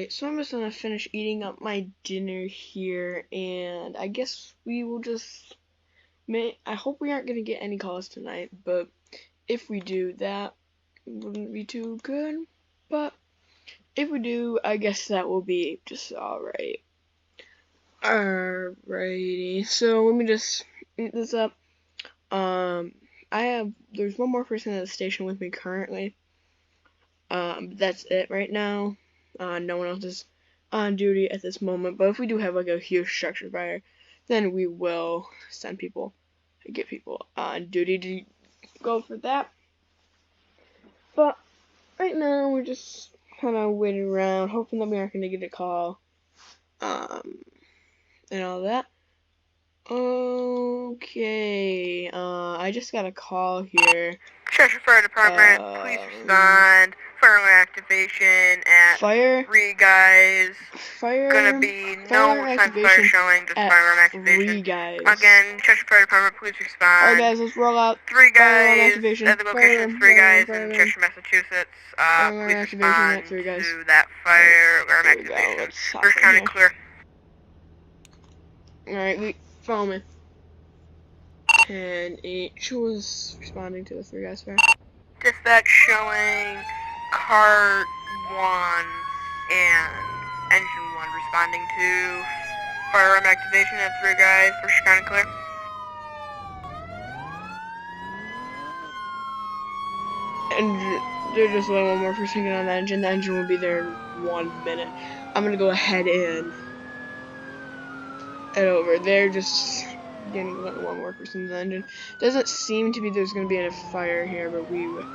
Alright, so I'm just gonna finish eating up my dinner here, and I guess we will just I hope we aren't gonna get any calls tonight, but if we do, that wouldn't be too good. But if we do, I guess that will be just alright. Alrighty, so let me just eat this up. There's one more person at the station with me currently. That's it right now. No one else is on duty at this moment, but if we do have like a huge structure fire, then we will send people, get people on duty to go for that. But right now we're just kind of waiting around, hoping that we aren't going to get a call, and all that. Okay, I just got a call here. Cheshire Fire Department, please respond. Fire activation at 3 guys. Gonna be no signs of fire showing, just firearm activation. 3 guys. Again, Cheshire Fire Department, please respond. Alright guys, let's roll out. 3 guys at the location of 3 guys in Cheshire, Massachusetts. Please respond to that firearm activation. First County clear. Alright, follow me. 10-8 was responding to the 3 guys fire. Dispatch showing car 1 and engine 1 responding to firearm activation at 3 guys. First County clear. And they're just letting one more person get on the engine. The engine will be there in 1 minute. I'm gonna go ahead and head over. They're just getting one more person in the engine. Doesn't seem to be there's gonna be any fire here, but we will.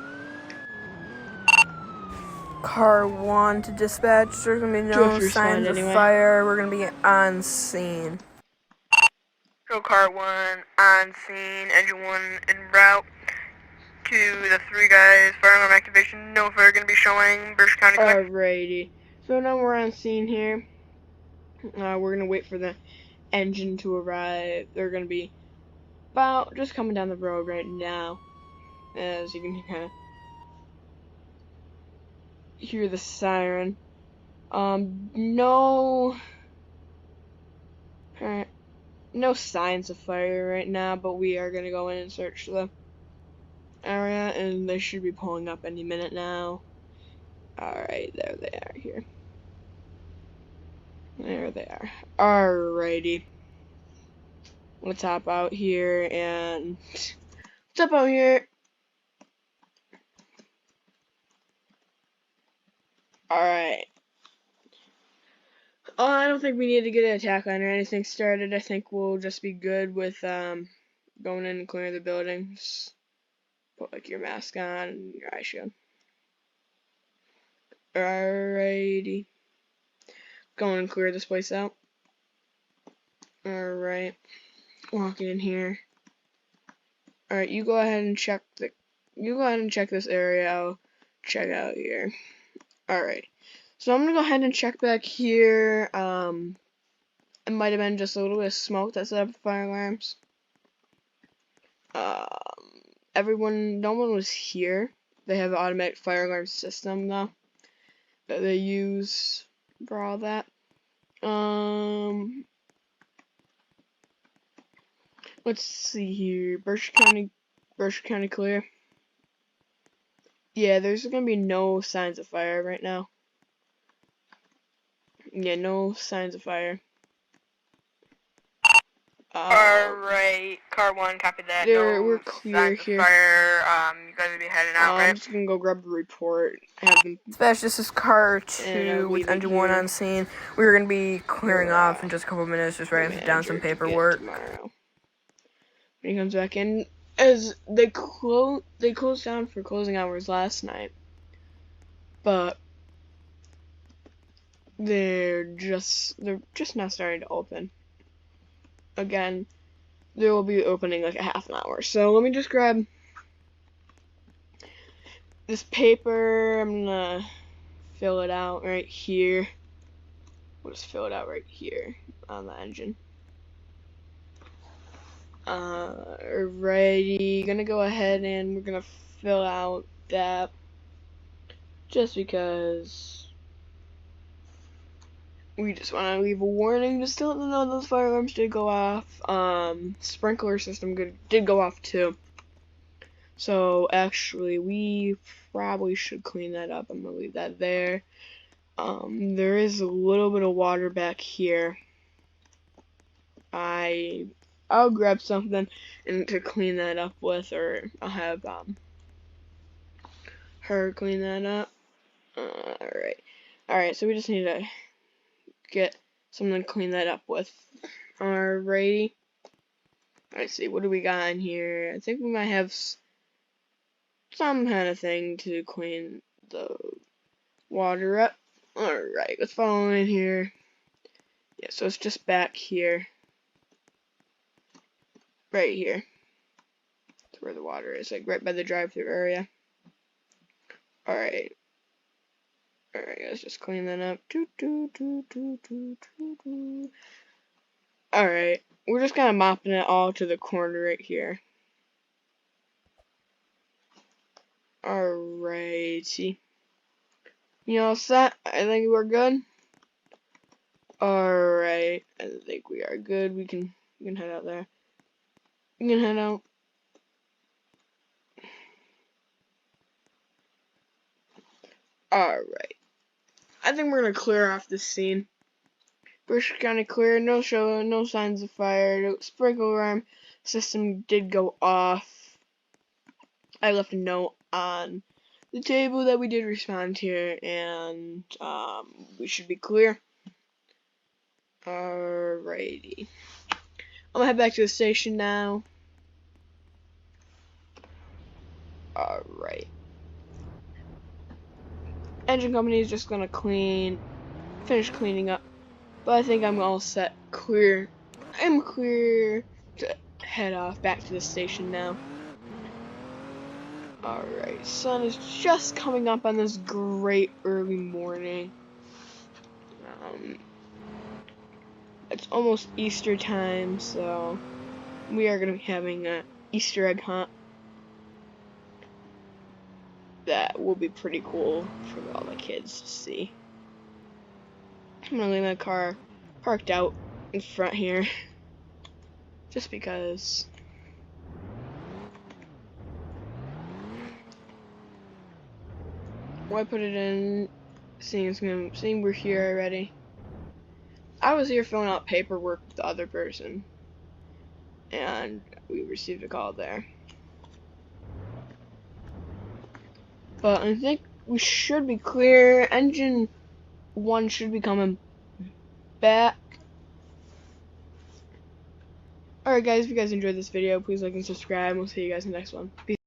Car 1 to dispatch. There's gonna be no signs of fire. We're gonna be on scene. Go car 1 on scene. Engine 1 en route to the 3 guys. Firearm activation. No fire gonna be showing. Berkshire County clear. Alrighty. So now we're on scene here. We're gonna wait for the engine to arrive. They're gonna be about just coming down the road right now, as you can kind of hear the siren. No signs of fire right now, but we are gonna go in and search the area, and they should be pulling up any minute now. Alright, there they are here. There they are. Alrighty. Let's hop out here and step out here. Alright. I don't think we need to get an attack line or anything started. I think we'll just be good with going in and clearing the buildings. Put like your mask on and your eye shield. Alrighty. Go and clear this place out. Alright. Walking in here. Alright, you go ahead and check this area. I'll check out here. Alright. So I'm gonna go ahead and check back here. It might have been just a little bit of smoke that set up fire alarms. No one was here. They have an automatic fire alarm system though that they use for all that. Let's see here. Berkshire County clear. Yeah, there's gonna be no signs of fire right now. Yeah, no signs of fire. Alright, car 1, copy that. We're clear here. Fire. You guys will be heading out, right? I'm just gonna go grab the report. Dispatch, this is car 2 with engine 1 on scene. We're gonna be clearing off in just a couple of minutes, just writing down some paperwork. When he comes back in, as they closed down for closing hours last night, but they're just now starting to open. Again, they will be opening like a half an hour. So let me just grab this paper. I'm gonna fill it out right here. We'll just fill it out right here on the engine. Alrighty, gonna go ahead and we're gonna fill out that just because we just want to leave a warning just to let them know those fire alarms did go off. Sprinkler system did go off too. So actually, we probably should clean that up. I'm gonna leave that there. There is a little bit of water back here. I'll grab something and to clean that up with, or I'll have her clean that up. Alright, so we just need to get something to clean that up with. Alrighty. Let's see, what do we got in here? I think we might have some kind of thing to clean the water up. Alright, let's follow in here. Yeah, so it's just back here. Right here. That's where the water is, like right by the drive-thru area. Alright. Alright, let's just clean that up. Alright, we're just kind of mopping it all to the corner right here. Alrighty. You all set? I think we're good. Alright, I think we are good. We can head out there. We can head out. Alright. I think we're gonna clear off this scene. Bush kinda clear, no signs of fire. The sprinkler alarm system did go off. I left a note on the table that we did respond here, and we should be clear. Alrighty. I'm gonna head back to the station now. Alright. Engine company is just gonna finish cleaning up. But I think I'm all set. I'm clear to head off back to the station now. Alright, sun is just coming up on this great early morning. It's almost Easter time, so we are going to be having an Easter egg hunt. That will be pretty cool for all the kids to see. I'm going to leave my car parked out in front here, just because. Why put it in, seeing we're here already. I was here filling out paperwork with the other person, and we received a call there. But I think we should be clear. Engine 1 should be coming back. Alright guys, if you guys enjoyed this video, please like and subscribe. We'll see you guys in the next one. Peace.